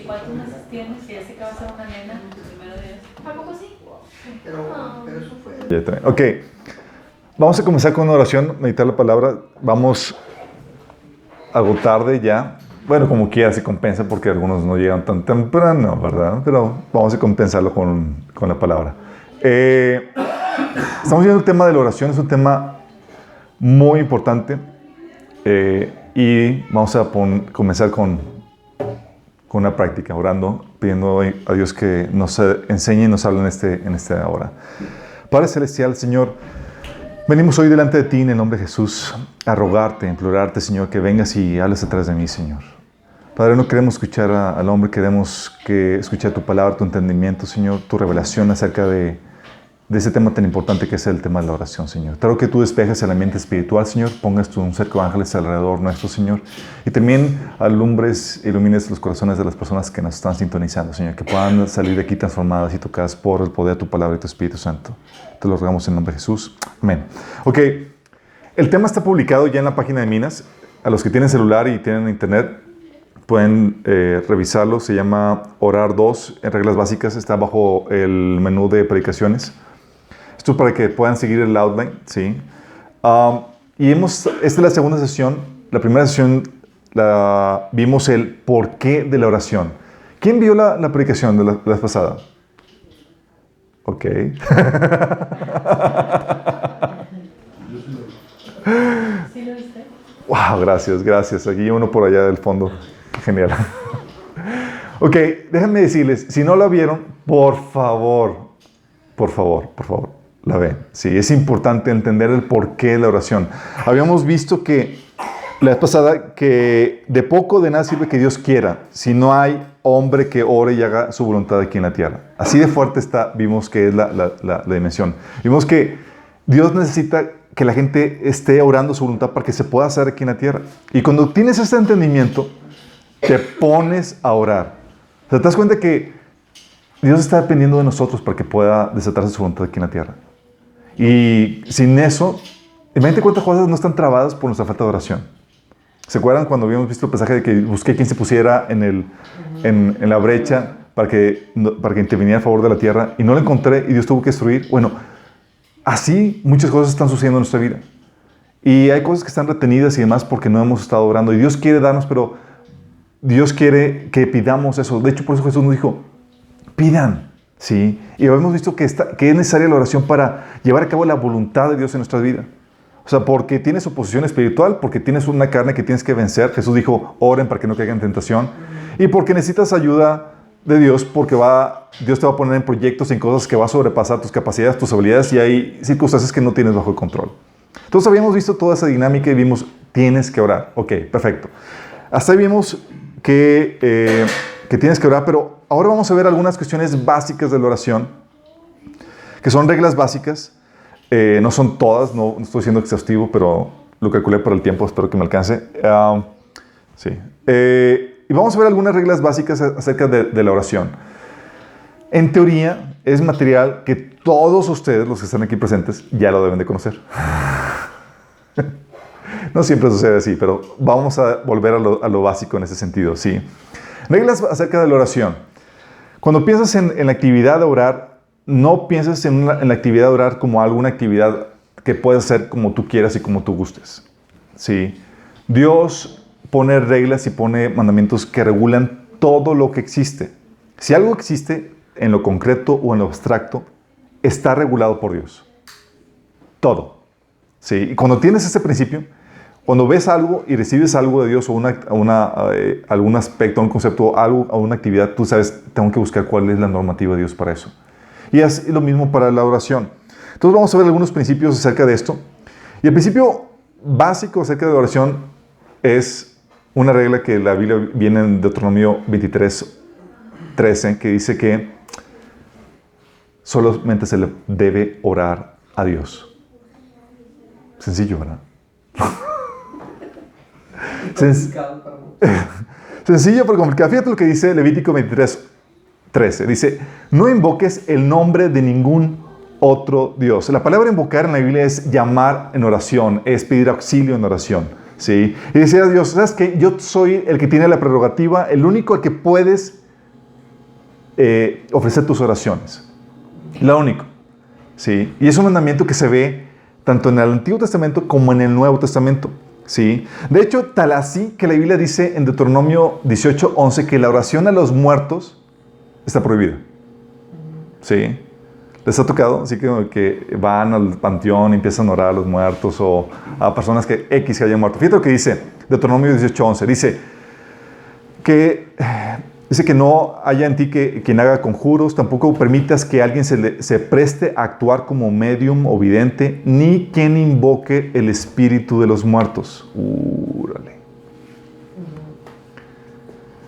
¿Y cuántos meses tienes? Si ya sé que va a ser una nena en tu primero día. ¿A poco sí? Pero eso fue... Ok, vamos a comenzar con una oración, meditar la palabra. Vamos algo tarde ya. Bueno, como quiera se compensa porque algunos no llegan tan temprano, ¿verdad? Pero vamos a compensarlo con la palabra. Estamos viendo el tema de la oración, es un tema muy importante. Y vamos a comenzar con una práctica, orando, pidiendo a Dios que nos enseñe y nos hable en esta hora. Padre Celestial, Señor, venimos hoy delante de ti en el nombre de Jesús a rogarte, a implorarte, Señor, que vengas y hables atrás de mí, Señor. Padre, no queremos escuchar al hombre, queremos que escuchar tu palabra, tu entendimiento, Señor, tu revelación acerca de ese tema tan importante que es el tema de la oración, Señor. Te ruego que tú despejes el ambiente espiritual, Señor, pongas un cerco de ángeles alrededor nuestro, Señor, y también alumbres, ilumines los corazones de las personas que nos están sintonizando, Señor, que puedan salir de aquí transformadas y tocadas por el poder de tu palabra y tu Espíritu Santo. Te lo rogamos en el nombre de Jesús. Amén. Ok, el tema está publicado ya en la página de Minas. A los que tienen celular y tienen internet, pueden revisarlo. Se llama Orar 2 en reglas básicas. Está bajo el menú de predicaciones. Esto es para que puedan seguir el outline, ¿sí? Y esta es la segunda sesión. La primera sesión vimos el porqué de la oración. ¿Quién vio la predicación de la vez pasada? Ok. ¿Sí lo viste? Wow, gracias. Aquí uno por allá del fondo. Genial. Ok, déjenme decirles, si no la vieron, por favor, la ven. Sí, es importante entender el porqué de la oración. Habíamos visto que la vez pasada que de poco de nada sirve que Dios quiera si no hay hombre que ore y haga su voluntad aquí en la tierra. Así de fuerte vimos que es la dimensión. Vimos que Dios necesita que la gente esté orando su voluntad para que se pueda hacer aquí en la tierra. Y cuando tienes este entendimiento, te pones a orar. ¿Te das cuenta que Dios está dependiendo de nosotros para que pueda desatarse su voluntad aquí en la tierra? Y sin eso, imagínate cuántas cosas no están trabadas por nuestra falta de oración. ¿Se acuerdan cuando habíamos visto el pasaje de que busqué quien se pusiera en la brecha para que interviniera a favor de la tierra y no lo encontré y Dios tuvo que destruir? Bueno, así muchas cosas están sucediendo en nuestra vida. Y hay cosas que están retenidas y demás porque no hemos estado orando. Y Dios quiere darnos, pero Dios quiere que pidamos eso. De hecho, por eso Jesús nos dijo, pidan, ¿sí? Y hemos visto que es necesaria la oración para llevar a cabo la voluntad de Dios en nuestra vida. O sea, porque tienes oposición espiritual, porque tienes una carne que tienes que vencer. Jesús dijo, oren para que no caigan en tentación. Y porque necesitas ayuda de Dios, porque Dios te va a poner en proyectos, en cosas que va a sobrepasar tus capacidades, tus habilidades, y hay circunstancias que no tienes bajo control. Entonces habíamos visto toda esa dinámica y vimos, tienes que orar. Ok, perfecto. Hasta ahí vimos que tienes que orar, pero ahora vamos a ver algunas cuestiones básicas de la oración, que son reglas básicas. No son todas, no estoy siendo exhaustivo, pero lo calculé por el tiempo, espero que me alcance. Sí. Y vamos a ver algunas reglas básicas acerca de la oración. En teoría, es material que todos ustedes, los que están aquí presentes, ya lo deben de conocer. No siempre sucede así, pero vamos a volver a lo básico en ese sentido, sí. Reglas acerca de la oración. Cuando piensas en la actividad de orar, no pienses en la actividad de orar como alguna actividad que puedes hacer como tú quieras y como tú gustes, ¿sí? Dios pone reglas y pone mandamientos que regulan todo lo que existe. Si algo existe en lo concreto o en lo abstracto, está regulado por Dios. Todo, ¿sí? Y cuando tienes ese principio, cuando ves algo y recibes algo de Dios o algún aspecto, un concepto, o una actividad, tú sabes, tengo que buscar cuál es la normativa de Dios para eso. Y es lo mismo para la oración. Entonces vamos a ver algunos principios acerca de esto. Y el principio básico acerca de la oración es una regla que la Biblia viene en Deuteronomio 23:13, que dice que solamente se le debe orar a Dios. Sencillo, ¿verdad? Sencillo pero complicado. Fíjate lo que dice Levítico 23:13. Dice, no invoques el nombre de ningún otro Dios. La palabra invocar en la Biblia es llamar en oración, es pedir auxilio en oración, ¿sí? Y decir a Dios, ¿sabes qué? Yo soy el que tiene la prerrogativa, el único al que puedes ofrecer tus oraciones. Lo único. ¿Sí? Y es un mandamiento que se ve tanto en el Antiguo Testamento como en el Nuevo Testamento. ¿Sí? De hecho, tal así que la Biblia dice en Deuteronomio 18:11 que la oración a los muertos está prohibida. ¿Sí? ¿Les ha tocado? Así que van al panteón y empiezan a orar a los muertos o a personas que hayan muerto. Fíjate lo que dice Deuteronomio 18:11. Dice que no haya en ti quien haga conjuros, tampoco permitas que alguien se preste a actuar como medium o vidente, ni quien invoque el espíritu de los muertos. Úrale.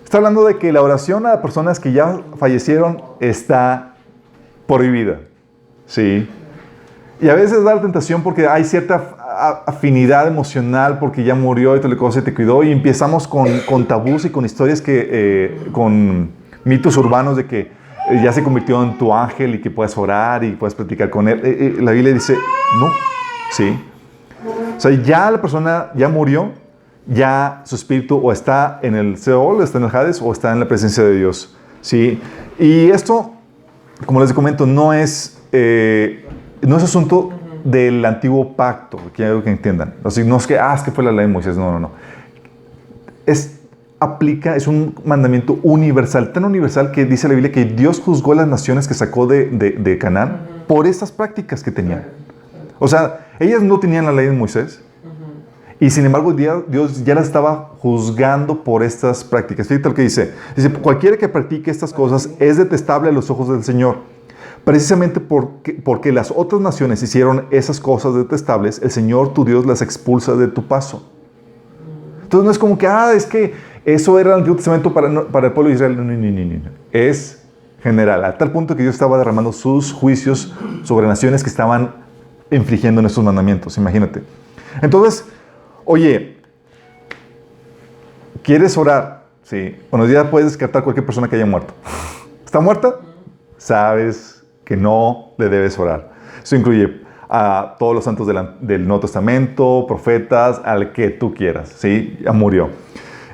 Está hablando de que la oración a personas que ya fallecieron está prohibida. ¿Sí? Y a veces da la tentación porque hay cierta afinidad emocional porque ya murió y tal cosa y te cuidó, y empezamos con tabús y con historias con mitos urbanos de que ya se convirtió en tu ángel y que puedes orar y puedes platicar con él. La Biblia dice, no, ¿sí? O sea, ya la persona ya murió, ya su espíritu o está en el Seol, está en el Hades o está en la presencia de Dios, ¿sí? Y esto, como les comento, no es asunto del antiguo pacto, quiero que entiendan. O sea, no es que, es que fue la ley de Moisés, no. Es un mandamiento universal, tan universal que dice la Biblia que Dios juzgó a las naciones que sacó de Canaán por estas prácticas que tenían. O sea, ellas no tenían la ley de Moisés y sin embargo Dios ya las estaba juzgando por estas prácticas. Fíjate lo que dice. Dice, cualquiera que practique estas cosas es detestable a los ojos del Señor. Precisamente porque las otras naciones hicieron esas cosas detestables, el Señor tu Dios las expulsa de tu paso. Entonces no es como que, es que eso era el Antiguo Testamento para el pueblo de Israel. No. Es general, a tal punto que Dios estaba derramando sus juicios sobre naciones que estaban infringiendo en estos mandamientos, imagínate. Entonces, oye, ¿quieres orar? Sí. Bueno, ya puedes descartar cualquier persona que haya muerto. ¿Está muerta? Sabes que no le debes orar. Eso incluye a todos los santos del Nuevo Testamento, profetas, al que tú quieras, ¿sí? Ya murió.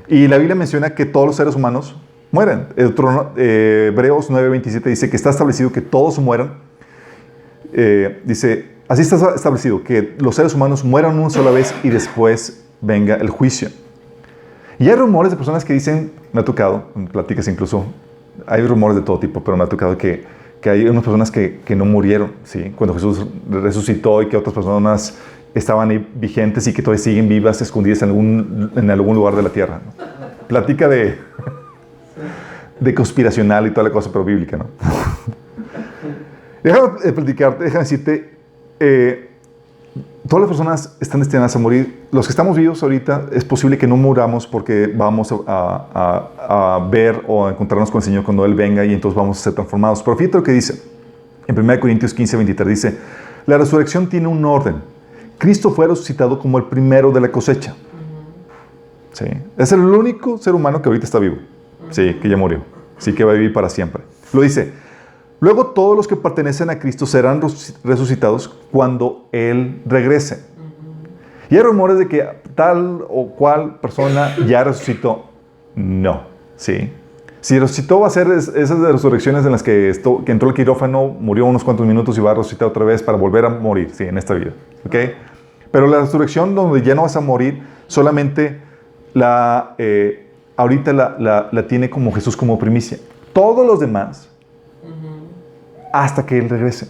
Y la Biblia menciona que todos los seres humanos mueren. Hebreos 9:27 dice que está establecido que todos mueran. Dice, así está establecido, que los seres humanos mueran una sola vez y después venga el juicio. Y hay rumores de personas que dicen, me ha tocado, en pláticas incluso, hay rumores de todo tipo, pero me ha tocado que hay unas personas que no murieron, ¿sí? Cuando Jesús resucitó y que otras personas estaban ahí vigentes y que todavía siguen vivas, escondidas en algún lugar de la tierra, ¿no? Plática de conspiracional y toda la cosa, pero bíblica, ¿no? Déjame platicarte, déjame decirte, todas las personas están destinadas a morir. Los que estamos vivos ahorita, es posible que no muramos porque vamos a ver o a encontrarnos con el Señor cuando Él venga y entonces vamos a ser transformados. Pero fíjate lo que dice en 1 Corintios 15:23, dice, la resurrección tiene un orden. Cristo fue resucitado como el primero de la cosecha. ¿Sí? Es el único ser humano que ahorita está vivo. Sí, que ya murió. Sí, que va a vivir para siempre. Lo dice. Luego todos los que pertenecen a Cristo serán resucitados cuando Él regrese. Y hay rumores de que tal o cual persona ya resucitó. No, ¿sí? Si resucitó va a ser esas resurrecciones en las que entró al quirófano, murió unos cuantos minutos y va a resucitar otra vez para volver a morir, sí, en esta vida. ¿Ok? Pero la resurrección donde ya no vas a morir, solamente ahorita la tiene como Jesús como primicia. Todos los demás, hasta que Él regrese.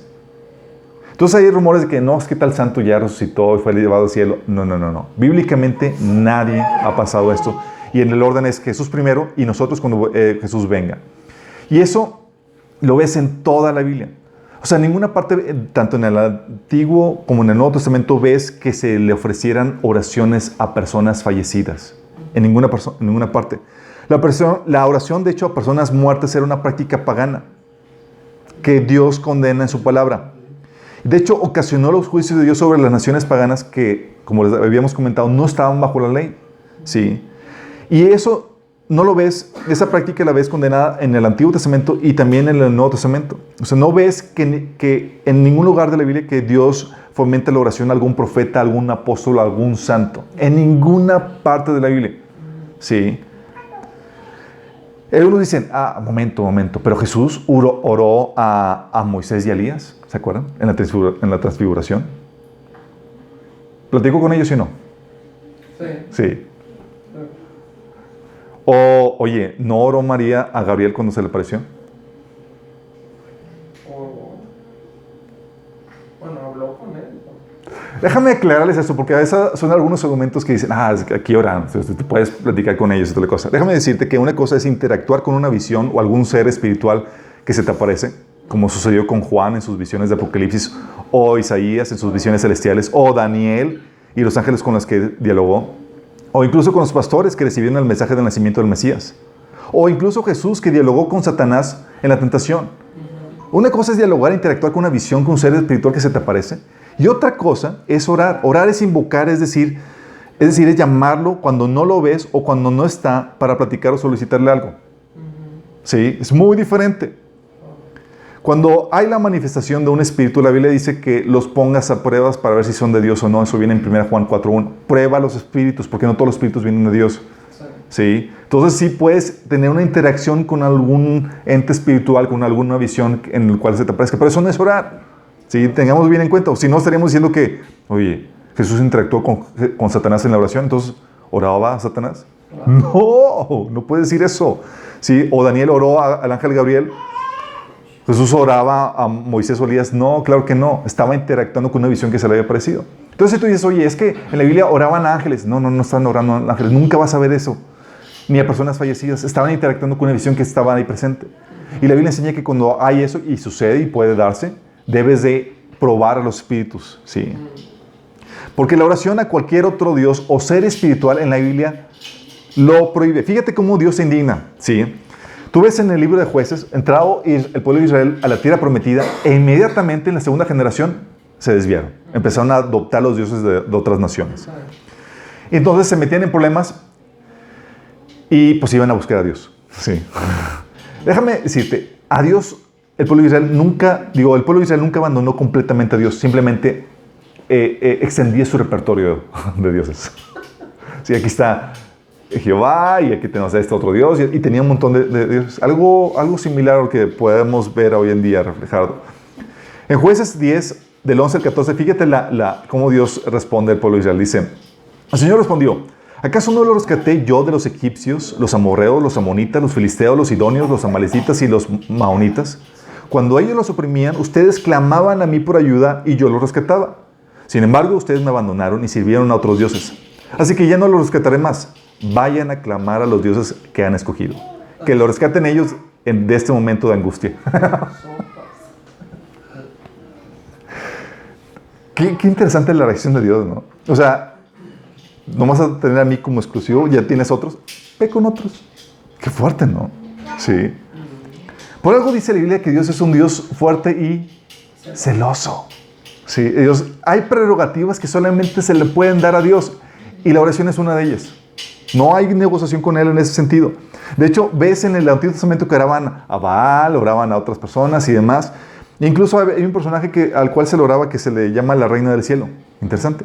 Entonces hay rumores de que no, es que tal santo ya resucitó y fue llevado al cielo. No. Bíblicamente nadie ha pasado esto. Y en el orden es Jesús primero y nosotros cuando Jesús venga. Y eso lo ves en toda la Biblia. O sea, en ninguna parte, tanto en el Antiguo como en el Nuevo Testamento, ves que se le ofrecieran oraciones a personas fallecidas. En ninguna parte. La oración, de hecho, a personas muertas era una práctica pagana que Dios condena en su palabra. De hecho, ocasionó los juicios de Dios sobre las naciones paganas que, como les habíamos comentado, no estaban bajo la ley. ¿Sí? Y eso no lo ves, esa práctica la ves condenada en el Antiguo Testamento y también en el Nuevo Testamento. O sea, no ves que en ningún lugar de la Biblia que Dios fomente la oración a algún profeta, algún apóstol, algún santo. En ninguna parte de la Biblia. ¿Sí? Algunos dicen, momento, pero Jesús oró a Moisés y a Elías, ¿se acuerdan? En la transfiguración. ¿Platico con ellos y no? Sí. Oye, ¿no oró María a Gabriel cuando se le apareció? Bueno, habló con él. Déjame aclararles eso, porque a veces son algunos argumentos que dicen, es que aquí oran, tú puedes platicar con ellos y toda la cosa. Déjame decirte que una cosa es interactuar con una visión o algún ser espiritual que se te aparece, como sucedió con Juan en sus visiones de Apocalipsis, o Isaías en sus visiones celestiales, o Daniel y los ángeles con los que dialogó, o incluso con los pastores que recibieron el mensaje del nacimiento del Mesías, o incluso Jesús que dialogó con Satanás en la tentación. Una cosa es dialogar e interactuar con una visión, con un ser espiritual que se te aparece, y otra cosa es orar. Orar es invocar, es decir, es llamarlo cuando no lo ves o cuando no está para platicar o solicitarle algo. ¿Sí? Es muy diferente. Cuando hay la manifestación de un espíritu, la Biblia dice que los pongas a pruebas para ver si son de Dios o no. Eso viene en 1 Juan 4:1. Prueba los espíritus, porque no todos los espíritus vienen de Dios. ¿Sí? Entonces sí puedes tener una interacción con algún ente espiritual, con alguna visión en el cual se te aparezca, pero eso no es orar. ¿Sí? Tengamos bien en cuenta. O si no, estaríamos diciendo que, oye, Jesús interactuó con Satanás en la oración, entonces, ¿oraba a Satanás? No puedes decir eso. ¿Sí? O Daniel oró al ángel Gabriel. Jesús oraba a Moisés o Elías. No, claro que no. Estaba interactuando con una visión que se le había aparecido. Entonces si tú dices, oye, es que en la Biblia oraban a ángeles. No están orando a ángeles. Nunca vas a ver eso. Ni a personas fallecidas. Estaban interactuando con una visión que estaba ahí presente. Y la Biblia enseña que cuando hay eso, y sucede y puede darse, debes de probar a los espíritus. ¿Sí? Porque la oración a cualquier otro Dios o ser espiritual en la Biblia lo prohíbe. Fíjate cómo Dios se indigna. ¿Sí? Tú ves en el libro de Jueces, entrado el pueblo de Israel a la tierra prometida e inmediatamente en la segunda generación se desviaron. Empezaron a adoptar los dioses de otras naciones. Y entonces se metían en problemas y pues iban a buscar a Dios. Sí. Déjame decirte, a Dios, el pueblo de Israel nunca abandonó completamente a Dios, simplemente extendía su repertorio de dioses. Sí, aquí está Jehová y aquí tenemos a este otro Dios y tenía un montón de dioses. Algo similar a lo que podemos ver hoy en día reflejado. En Jueces 10, del 11 al 14, fíjate cómo Dios responde al pueblo de Israel. Dice, el Señor respondió, ¿acaso no los rescaté yo de los egipcios, los amorreos, los amonitas, los filisteos, los sidonios, los amalecitas y los maonitas? Cuando ellos los oprimían, ustedes clamaban a mí por ayuda y yo los rescataba. Sin embargo, ustedes me abandonaron y sirvieron a otros dioses. Así que ya no los rescataré más. Vayan a clamar a los dioses que han escogido. Que lo rescaten ellos de este momento de angustia. Qué interesante la reacción de Dios, ¿no? O sea, no vas a tener a mí como exclusivo, ya tienes otros, ve con otros. Qué fuerte, ¿no? Sí. Por algo dice la Biblia que Dios es un Dios fuerte y celoso. Sí, hay prerrogativas que solamente se le pueden dar a Dios y la oración es una de ellas. No hay negociación con Él en ese sentido. De hecho, ves en el Antiguo Testamento que oraban a Baal, oraban a otras personas y demás. E incluso hay un personaje al cual se le oraba que se le llama la Reina del Cielo. Interesante.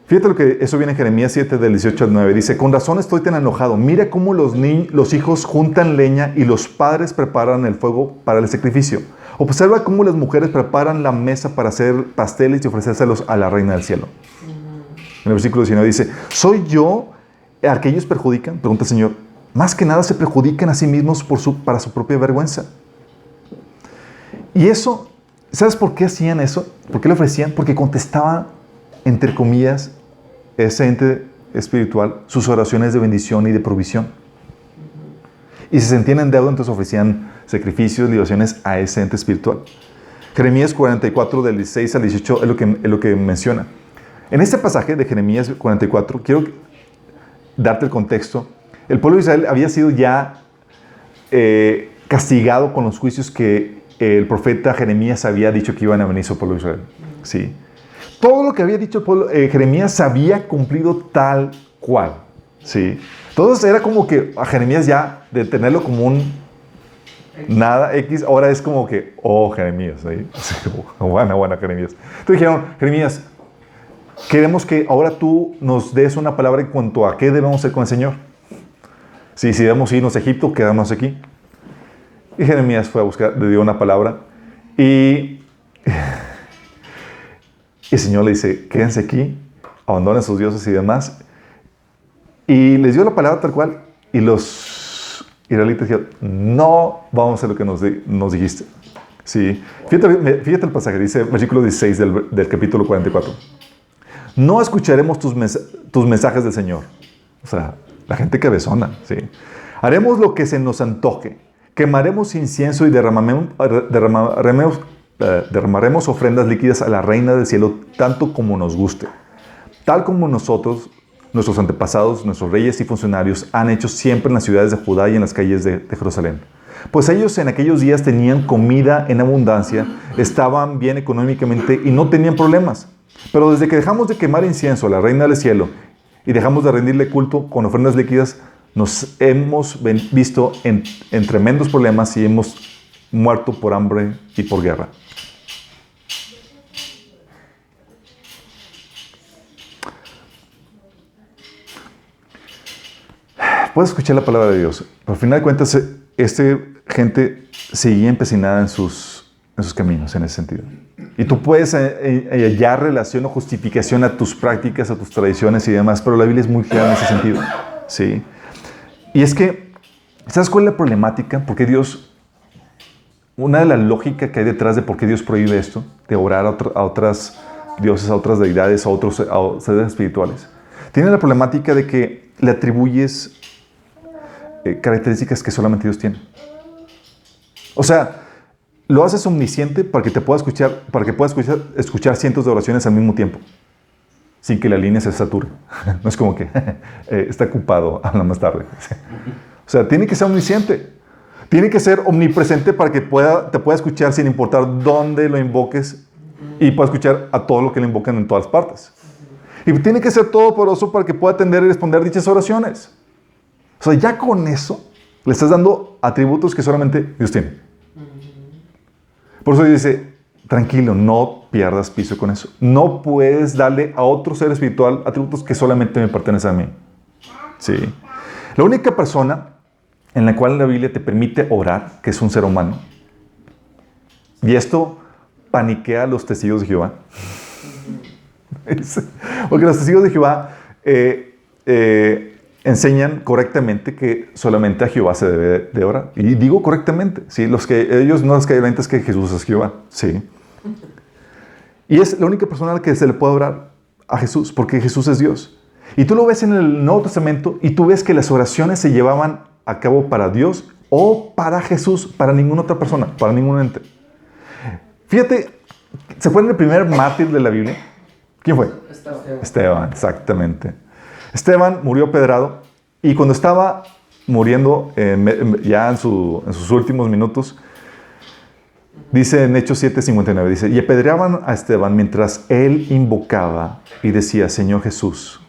Fíjate lo que eso viene en Jeremías 7, del 18 al 9. Dice, con razón estoy tan enojado. Mira cómo los hijos juntan leña y los padres preparan el fuego para el sacrificio. Observa cómo las mujeres preparan la mesa para hacer pasteles y ofrecérselos a la Reina del Cielo. En el versículo 19 dice, ¿soy yo al que ellos perjudican? Pregunta el Señor. Más que nada se perjudican a sí mismos para su propia vergüenza. Y eso, ¿sabes por qué hacían eso? ¿Por qué lo ofrecían? Porque contestaba, entre comillas, ese ente espiritual, sus oraciones de bendición y de provisión. Y si se sentían en deuda, entonces ofrecían sacrificios, libaciones a ese ente espiritual. Jeremías 44, del 16 al 18, es lo que menciona. En este pasaje de Jeremías 44, quiero darte el contexto. El pueblo de Israel había sido ya castigado con los juicios que el profeta Jeremías había dicho que iban a venir sobre el pueblo de Israel. Sí. Todo lo que había dicho Jeremías se había cumplido tal cual. ¿Sí? Entonces era como que a Jeremías ya, de tenerlo como un nada X, ahora es como que, Jeremías. ¿Sí? Buena Jeremías. Entonces dijeron, Jeremías, queremos que ahora tú nos des una palabra en cuanto a qué debemos hacer con el Señor. Sí, si debemos irnos a Egipto, quedamos aquí. Y Jeremías fue a buscar, le dio una palabra. Y el Señor le dice, quédense aquí, abandonen sus dioses y demás. Y les dio la palabra tal cual. Y los israelitas dijeron, no vamos a hacer lo que nos dijiste. Sí. Fíjate el pasaje, dice versículo 16 del capítulo 44. No escucharemos tus mensajes del Señor. O sea, la gente cabezona, ¿sí? Haremos lo que se nos antoje. Quemaremos incienso y derramaremos ofrendas líquidas a la Reina del Cielo, tanto como nos guste. Tal como nosotros, nuestros antepasados, nuestros reyes y funcionarios han hecho siempre en las ciudades de Judá y en las calles de Jerusalén. Pues ellos en aquellos días tenían comida en abundancia, estaban bien económicamente y no tenían problemas. Pero desde que dejamos de quemar incienso a la Reina del Cielo y dejamos de rendirle culto con ofrendas líquidas, nos hemos visto en tremendos problemas y hemos muerto por hambre y por guerra. Puedes escuchar la palabra de Dios, pero al final de cuentas, gente seguía empecinada en sus caminos, en ese sentido. Y tú puedes hallar relación o justificación a tus prácticas, a tus tradiciones y demás, pero la Biblia es muy clara en ese sentido. ¿Sí? Y es que, ¿sabes cuál es la problemática? Porque Dios, una de las lógicas que hay detrás de por qué Dios prohíbe esto, de orar a otras dioses, a otras deidades, a otros seres espirituales, tiene la problemática de que le atribuyes características que solamente Dios tiene. O sea, lo haces omnisciente para que puedas escuchar cientos de oraciones al mismo tiempo, sin que la línea se sature. No es como que está ocupado, habla más tarde. O sea, tiene que ser omnisciente. Tiene que ser omnipresente para que te pueda escuchar sin importar dónde lo invoques y pueda escuchar a todo lo que le invocan en todas partes. Y tiene que ser todopoderoso para que pueda atender y responder dichas oraciones. O sea, ya con eso le estás dando atributos que solamente Dios tiene. Por eso dice, tranquilo, no pierdas piso con eso. No puedes darle a otro ser espiritual atributos que solamente me pertenecen a mí. Sí. La única persona en la cual la Biblia te permite orar, que es un ser humano, y esto paniquea a los testigos de Jehová. Porque los testigos de Jehová enseñan correctamente que solamente a Jehová se debe de orar. Y digo correctamente, ¿sí? Ellos no les caen es que Jesús es Jehová, ¿sí? Y es la única persona a la que se le puede orar a Jesús, porque Jesús es Dios. Y tú lo ves en el Nuevo Testamento y tú ves que las oraciones se llevaban a cabo para Dios o para Jesús, para ninguna otra persona, para ningún ente. Fíjate, ¿se acuerdan del primer mártir de la Biblia? ¿Quién fue? Esteban, exactamente. Esteban murió apedrado y cuando estaba muriendo, ya en sus últimos minutos, dice en Hechos 7:59, dice, y apedreaban a Esteban mientras él invocaba y decía, Señor Jesús,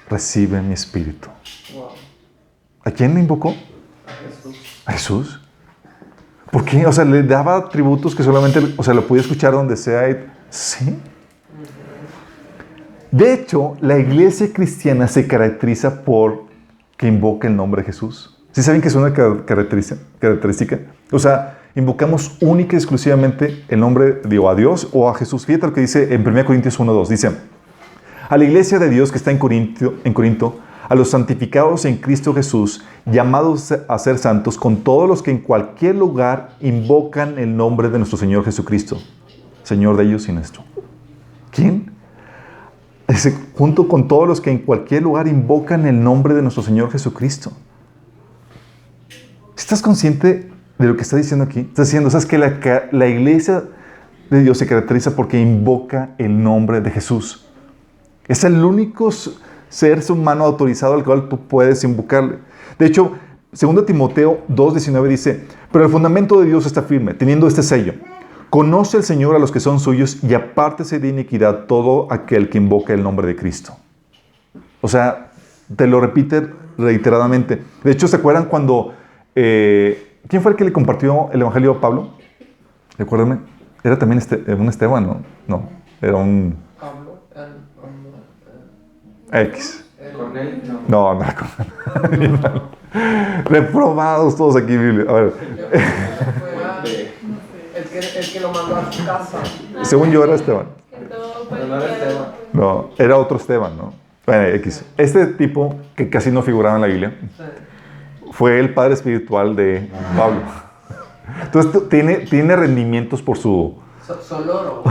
recibe mi espíritu. Wow. ¿A quién le invocó? A Jesús. ¿A Jesús? ¿Por qué? O sea, le daba atributos que solamente, o sea, lo podía escuchar donde sea. ¿Sí? De hecho, la iglesia cristiana se caracteriza por que invoca el nombre de Jesús. ¿Sí saben que es una característica? O sea, invocamos única y exclusivamente el nombre de a Dios o a Jesús. Fíjate lo que dice en 1 Corintios 1:2. Dice, a la iglesia de Dios que está en Corinto, a los santificados en Cristo Jesús, llamados a ser santos, con todos los que en cualquier lugar invocan el nombre de nuestro Señor Jesucristo, Señor de ellos y nuestro. ¿Quién? Junto con todos los que en cualquier lugar invocan el nombre de nuestro Señor Jesucristo. ¿Estás consciente de lo que está diciendo aquí? Está diciendo, ¿sabes que la iglesia de Dios se caracteriza porque invoca el nombre de Jesús? Es el único ser humano autorizado al cual tú puedes invocarle. De hecho, 2 Timoteo 2:19 dice, pero el fundamento de Dios está firme, teniendo este sello. Conoce el Señor a los que son suyos y apártese de iniquidad todo aquel que invoca el nombre de Cristo. O sea, te lo repite reiteradamente. De hecho, ¿se acuerdan cuando... ¿quién fue el que le compartió el Evangelio a Pablo? Recuérdenme. Era también un Esteban, ¿no? No, era un... Pablo, X. Cornelio, No era Cornelio. Reprobados todos aquí, Biblia. A ver, El que lo mandó a su casa. según yo era Esteban. Que todo Pero no era Esteban. No, era otro Esteban, ¿no? Bueno, X. Este tipo, que casi no figuraba en la Biblia, fue el padre espiritual de Pablo. Entonces tiene rendimientos por su... Soloro.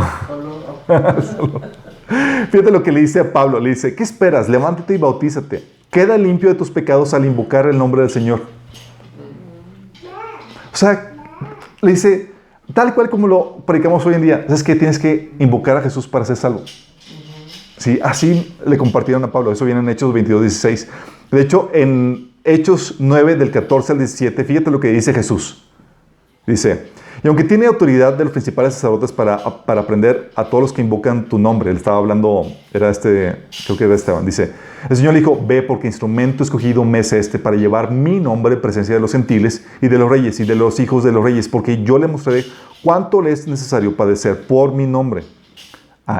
Fíjate lo que le dice a Pablo. Le dice, ¿qué esperas? Levántate y bautízate. Queda limpio de tus pecados al invocar el nombre del Señor. O sea, le dice, tal cual como lo predicamos hoy en día, es que tienes que invocar a Jesús para ser salvo. Sí, así le compartieron a Pablo. Eso viene en Hechos 22:16. De hecho, en Hechos 9, del 14 al 17, fíjate lo que dice Jesús. Dice, y aunque tiene autoridad de los principales sacerdotes para aprender a todos los que invocan tu nombre, él estaba hablando, creo que era Esteban, dice, el Señor le dijo, ve porque instrumento escogido me es este para llevar mi nombre en presencia de los gentiles y de los reyes y de los hijos de los reyes, porque yo le mostraré cuánto le es necesario padecer por mi nombre.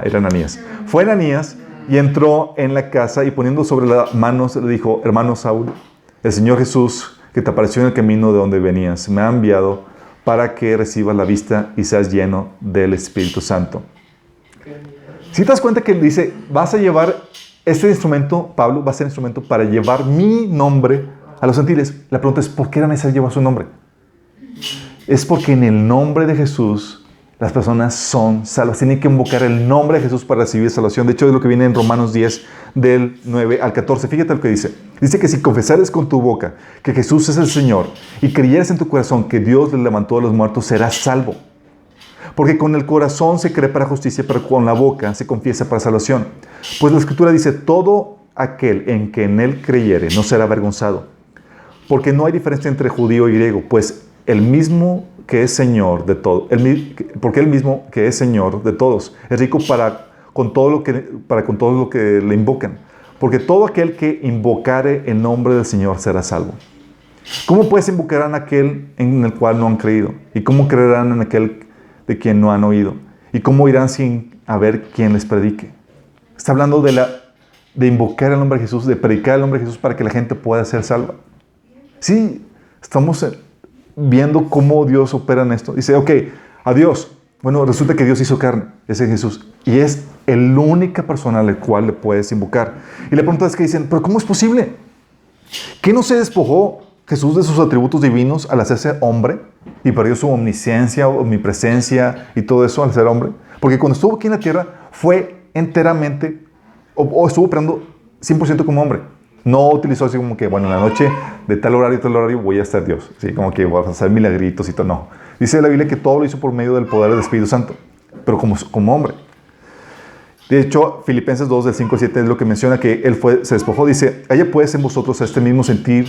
Era Ananías. Fue Ananías y entró en la casa y poniendo sobre las manos le dijo, hermano Saúl, el Señor Jesús que te apareció en el camino de donde venías, me ha enviado para que recibas la vista y seas lleno del Espíritu Santo. Si te das cuenta que dice, vas a llevar este instrumento, Pablo va a ser instrumento para llevar mi nombre a los gentiles. La pregunta es, ¿por qué era necesario llevar su nombre? Es porque en el nombre de Jesús las personas son salvas. Tienen que invocar el nombre de Jesús para recibir salvación. De hecho, es lo que viene en Romanos 10, del 9 al 14. Fíjate lo que dice. Dice que si confesares con tu boca que Jesús es el Señor y creyeres en tu corazón que Dios le levantó de los muertos, serás salvo. Porque con el corazón se cree para justicia, pero con la boca se confiesa para salvación. Pues la Escritura dice, todo aquel en que en él creyere no será avergonzado. Porque no hay diferencia entre judío y griego, pues el mismo que es Señor de todo, porque él mismo que es Señor de todos, es rico para con todo lo que le invocan. Porque todo aquel que invocare el nombre del Señor será salvo. ¿Cómo pues invocarán a aquel en el cual no han creído? ¿Y cómo creerán en aquel de quien no han oído? ¿Y cómo irán sin haber quien les predique? Está hablando de invocar el nombre de Jesús, de predicar el nombre de Jesús para que la gente pueda ser salva. Sí, estamos viendo cómo Dios opera en esto. Dice, ok, a Dios. Bueno, resulta que Dios hizo carne, ese es Jesús. Y es la única persona a la cual le puedes invocar. Y la pregunta es que dicen, ¿pero cómo es posible? ¿Que no se despojó Jesús de sus atributos divinos al hacerse hombre? Y perdió su omnisciencia, omnipresencia y todo eso al ser hombre. Porque cuando estuvo aquí en la tierra fue enteramente, o estuvo operando 100% como hombre. No utilizó así como que, bueno, en la noche de tal horario voy a ser Dios. ¿Sí? Como que voy a hacer milagritos y todo. No. Dice la Biblia que todo lo hizo por medio del poder del Espíritu Santo, pero como hombre. De hecho, Filipenses 2, del 5 al 7 es lo que menciona que él se despojó. Dice, haya pues en vosotros este mismo sentir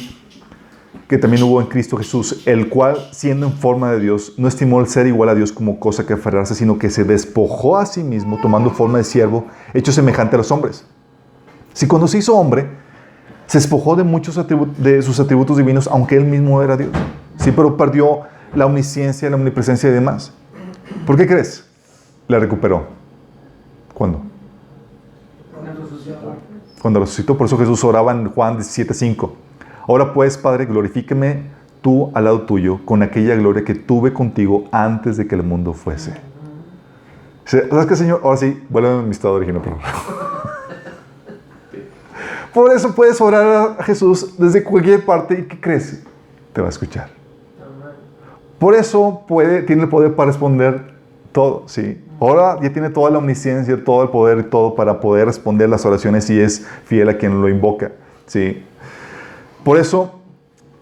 que también hubo en Cristo Jesús, el cual, siendo en forma de Dios, no estimó el ser igual a Dios como cosa que aferrarse, sino que se despojó a sí mismo, tomando forma de siervo, hecho semejante a los hombres. Si cuando se hizo hombre, se despojó de muchos de sus atributos divinos, aunque él mismo era Dios. Sí, pero perdió la omnisciencia, la omnipresencia y demás. ¿Por qué crees? La recuperó. ¿Cuándo? Cuando resucitó. Por eso Jesús oraba en Juan 17:5. Ahora pues, Padre, glorifíqueme tú al lado tuyo con aquella gloria que tuve contigo antes de que el mundo fuese. ¿Sabes qué, Señor? Ahora sí, vuelve a mi estado original, por favor. Por eso puedes orar a Jesús desde cualquier parte. ¿Y qué crees? Te va a escuchar. Por eso tiene el poder para responder todo, ¿sí? Ahora ya tiene toda la omnisciencia, todo el poder y todo para poder responder las oraciones y es fiel a quien lo invoca, ¿sí? Por eso,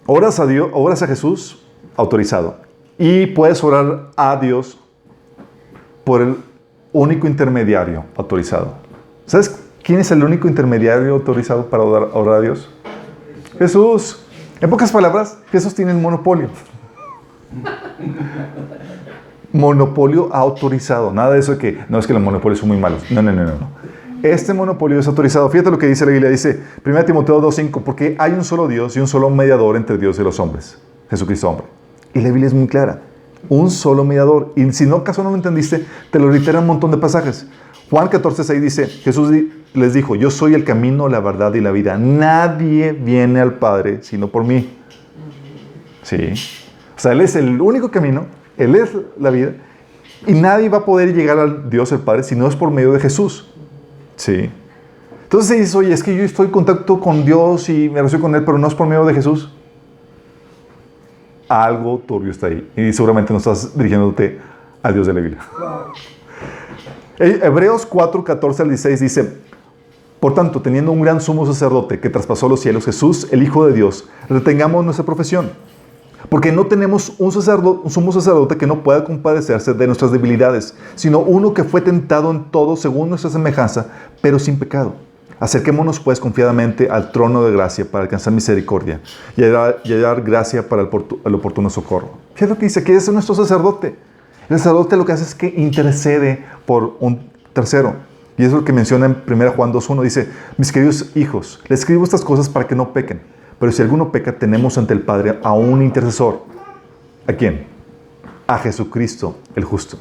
oras a Dios, oras a Jesús autorizado. Y puedes orar a Dios por el único intermediario autorizado. ¿Sabes quién es el único intermediario autorizado para orar a Dios? Jesús. En pocas palabras, Jesús tiene el monopolio. Monopolio autorizado. Nada de eso de que, no es que los monopolios son muy malos. No. Este monopolio es autorizado. Fíjate lo que dice la Biblia. Dice, 1 Timoteo 2:5, porque hay un solo Dios y un solo mediador entre Dios y los hombres. Jesucristo hombre. Y la Biblia es muy clara. Un solo mediador. Y si no, acaso no lo entendiste, te lo reitera un montón de pasajes. Juan 14:6 dice, Jesús les dijo, yo soy el camino, la verdad y la vida. Nadie viene al Padre sino por mí. Sí. O sea, Él es el único camino, Él es la vida, y nadie va a poder llegar al Dios el Padre si no es por medio de Jesús. Sí. Entonces se dice, oye, es que yo estoy en contacto con Dios y me relaciono con Él, pero no es por medio de Jesús. Algo turbio está ahí. Y seguramente no estás dirigiéndote al Dios de la Biblia. Hebreos 4, 14 al 16 dice, por tanto, teniendo un gran sumo sacerdote que traspasó los cielos, Jesús, el Hijo de Dios, retengamos nuestra profesión. Porque no tenemos un sumo sacerdote que no pueda compadecerse de nuestras debilidades, sino uno que fue tentado en todo según nuestra semejanza, pero sin pecado. Acerquémonos pues confiadamente al trono de gracia para alcanzar misericordia y hallar gracia para el oportuno socorro. ¿Qué es lo que dice? Que es nuestro sacerdote. El sacerdote lo que hace es que intercede por un tercero. Y es lo que menciona en 1 Juan 2.1. Dice, mis queridos hijos, les escribo estas cosas para que no pequen. Pero si alguno peca, tenemos ante el Padre a un intercesor. ¿A quién? A Jesucristo, el justo.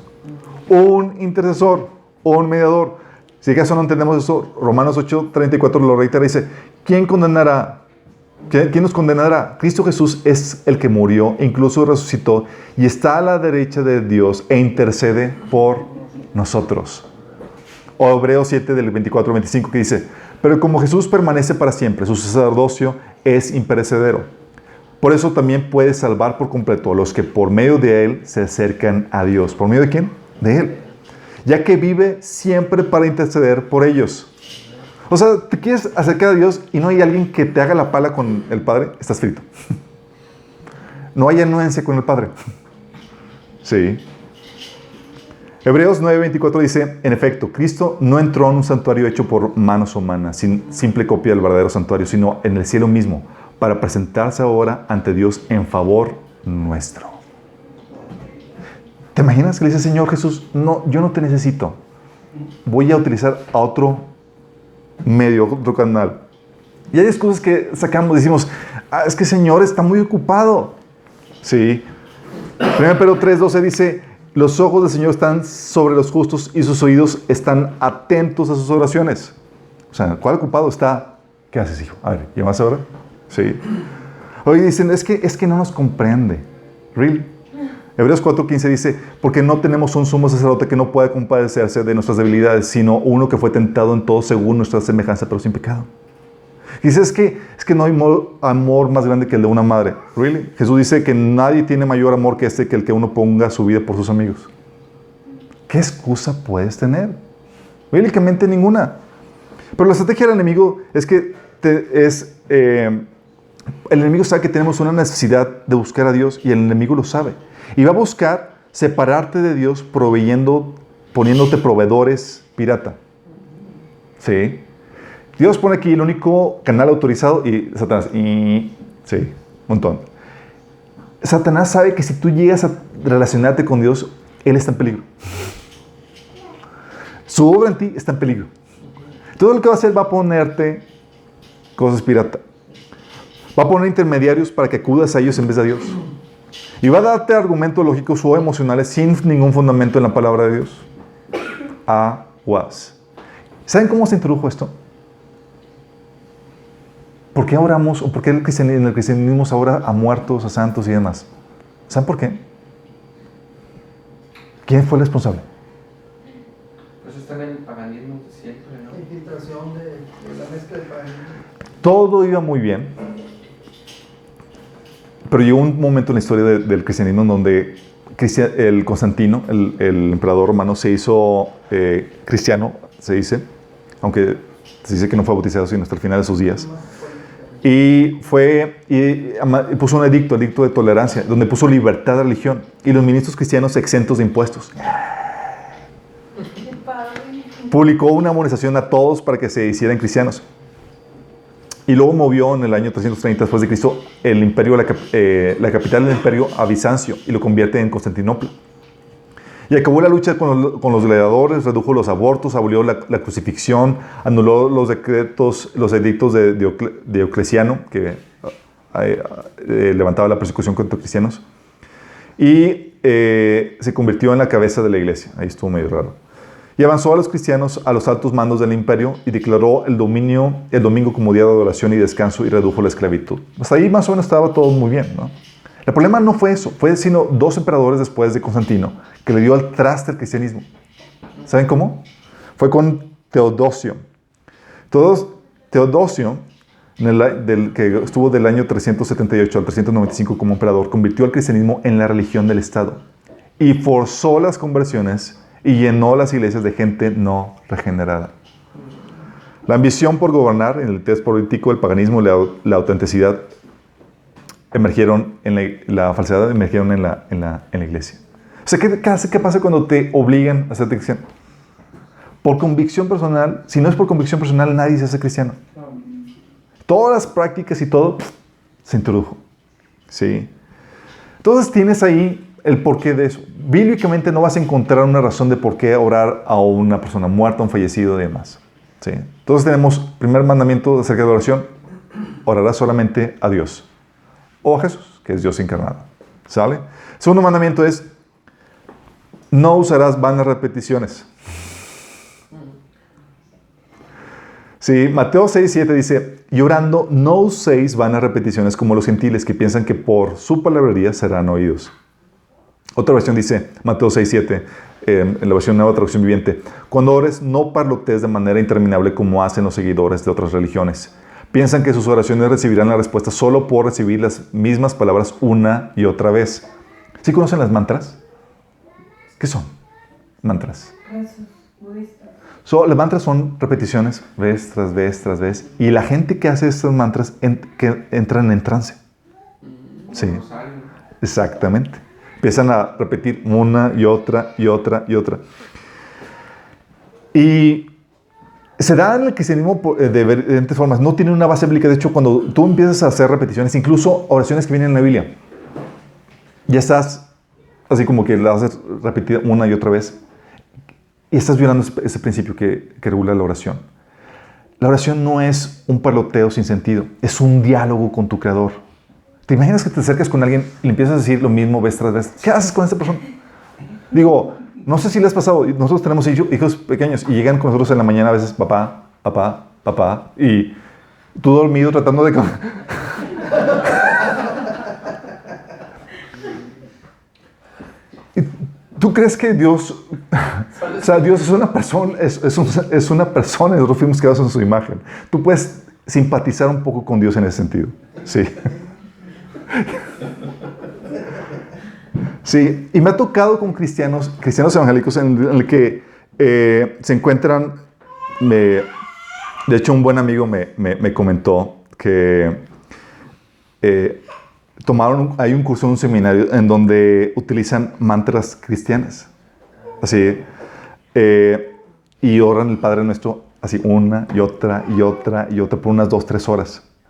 Un intercesor, un mediador. Si acaso no entendemos eso, Romanos 8:34 lo reitera, dice, ¿quién condenará? ¿Quién nos condenará? Cristo Jesús es el que murió, e incluso resucitó, y está a la derecha de Dios, e intercede por nosotros. O Hebreos 7, del 24 al 25, que dice, pero como Jesús permanece para siempre, su sacerdocio es imperecedero. Por eso también puede salvar por completo a los que por medio de Él se acercan a Dios. ¿Por medio de quién? De Él. Ya que vive siempre para interceder por ellos. O sea, te quieres acercar a Dios y no hay alguien que te haga la pala con el Padre, estás frito. No hay anuencia con el Padre. Sí. Hebreos 9:24 dice, en efecto, Cristo no entró en un santuario hecho por manos humanas, sin simple copia del verdadero santuario, sino en el cielo mismo, para presentarse ahora ante Dios en favor nuestro. ¿Te imaginas que le dice, Señor Jesús, no, yo no te necesito. Voy a utilizar a otro medio, otro canal. Y hay cosas que sacamos, decimos, es que Señor está muy ocupado. Sí. 1 Pedro 3:12 dice, los ojos del Señor están sobre los justos y sus oídos están atentos a sus oraciones. O sea, ¿cuál ocupado está? ¿Qué haces, hijo? A ver, ¿llamas ahora? Sí. Hoy dicen, es que no nos comprende. ¿Really? Hebreos 4:15 dice, porque no tenemos un sumo sacerdote que no pueda compadecerse de nuestras debilidades, sino uno que fue tentado en todo según nuestra semejanza, pero sin pecado. Y dice, es que no hay amor más grande que el de una madre. ¿Really? Jesús dice que nadie tiene mayor amor que este, que el que uno ponga su vida por sus amigos. ¿Qué excusa puedes tener? Bíblicamente ninguna. Pero la estrategia del enemigo es que el enemigo sabe que tenemos una necesidad de buscar a Dios y el enemigo lo sabe. Y va a buscar separarte de Dios poniéndote proveedores pirata. ¿Sí? Dios pone aquí el único canal autorizado y Satanás. Sí, un montón. Satanás sabe que si tú llegas a relacionarte con Dios, Él está en peligro. Su obra en ti está en peligro. Todo lo que va a hacer va a ponerte cosas pirata. Va a poner intermediarios para que acudas a ellos en vez de a Dios. Y va a darte argumentos lógicos o emocionales sin ningún fundamento en la palabra de Dios. Aguas. ¿Saben cómo se introdujo esto? ¿Por qué oramos o por qué en el cristianismo ahora a muertos, a santos y demás? ¿Saben por qué? ¿Quién fue el responsable? Pues está en el paganismo de siempre, ¿no? La infiltración de la mezcla de paganismo. Todo iba muy bien. Pero llegó un momento en la historia del cristianismo en donde el Constantino, el emperador romano, se hizo cristiano, se dice, aunque se dice que no fue bautizado sino hasta el final de sus días. Y puso un edicto de tolerancia, donde puso libertad de religión y los ministros cristianos exentos de impuestos. Publicó una amonestación a todos para que se hicieran cristianos. Y luego movió en el año 330 después de Cristo el imperio, la capital del imperio a Bizancio y lo convierte en Constantinopla. Y acabó la lucha con los gladiadores, redujo los abortos, abolió la crucifixión, anuló los edictos de Diocleciano, que levantaba la persecución contra cristianos. Y se convirtió en la cabeza de la iglesia. Ahí estuvo medio raro. Y avanzó a los cristianos a los altos mandos del imperio y declaró el domingo como día de adoración y descanso y redujo la esclavitud. Hasta ahí más o menos estaba todo muy bien, ¿no? El problema no fue eso, fue sino 2 emperadores después de Constantino que le dio al traste al cristianismo. ¿Saben cómo? Fue con Teodosio. Teodosio, que estuvo del año 378 al 395 como emperador, convirtió al cristianismo en la religión del Estado y forzó las conversiones y llenó las iglesias de gente no regenerada. La ambición por gobernar, el interés político, el paganismo y la autenticidad emergieron la falsedad emergieron en la iglesia. O sea, ¿qué pasa cuando te obligan a ser cristiano? Por convicción personal, si no es por convicción personal, nadie se hace cristiano. Todas las prácticas y todo se introdujo. ¿Sí? Entonces tienes ahí el porqué de eso. Bíblicamente no vas a encontrar una razón de por qué orar a una persona muerta, a un fallecido y demás. ¿Sí? Entonces tenemos, primer mandamiento acerca de la oración, orarás solamente a Dios. O a Jesús, que es Dios encarnado. ¿Sale? Segundo mandamiento es, no usarás vanas repeticiones. Sí, Mateo 6:7 dice, y orando no uséis vanas repeticiones como los gentiles que piensan que por su palabrería serán oídos. Otra versión dice, Mateo 6:7, en la versión Nueva Traducción Viviente, cuando ores no parlotees de manera interminable como hacen los seguidores de otras religiones. Piensan que sus oraciones recibirán la respuesta solo por recibir las mismas palabras una y otra vez. ¿Sí conocen las mantras? ¿Qué son? Mantras. Rezos budistas. Las mantras son repeticiones, vez tras vez tras vez. Y la gente que hace estas mantras que entran en trance. Sí, exactamente. Empiezan a repetir una y otra y otra y otra. Y se da en el cristianismo de diferentes formas. No tiene una base bíblica. De hecho, cuando tú empiezas a hacer repeticiones, incluso oraciones que vienen en la Biblia, ya estás así como que las haces repetir una y otra vez. Y estás violando ese principio que regula la oración. La oración no es un parloteo sin sentido. Es un diálogo con tu Creador. ¿Te imaginas que te acercas con alguien y le empiezas a decir lo mismo vez tras vez? ¿Qué haces con esta persona? Digo, no sé si le has pasado. Nosotros tenemos hijos pequeños y llegan con nosotros en la mañana a veces, papá, papá, papá. Y tú dormido tratando de... ¿Tú crees que Dios, o sea, Dios es una persona, es una persona y nosotros fuimos creados en su imagen? Tú puedes simpatizar un poco con Dios en ese sentido. Sí. Sí, y me ha tocado con cristianos evangélicos en el que se encuentran, de hecho un buen amigo me comentó que hay un curso en un seminario en donde utilizan mantras cristianas, así, y oran el Padre Nuestro así una y otra y otra y otra por unas 2-3 horas.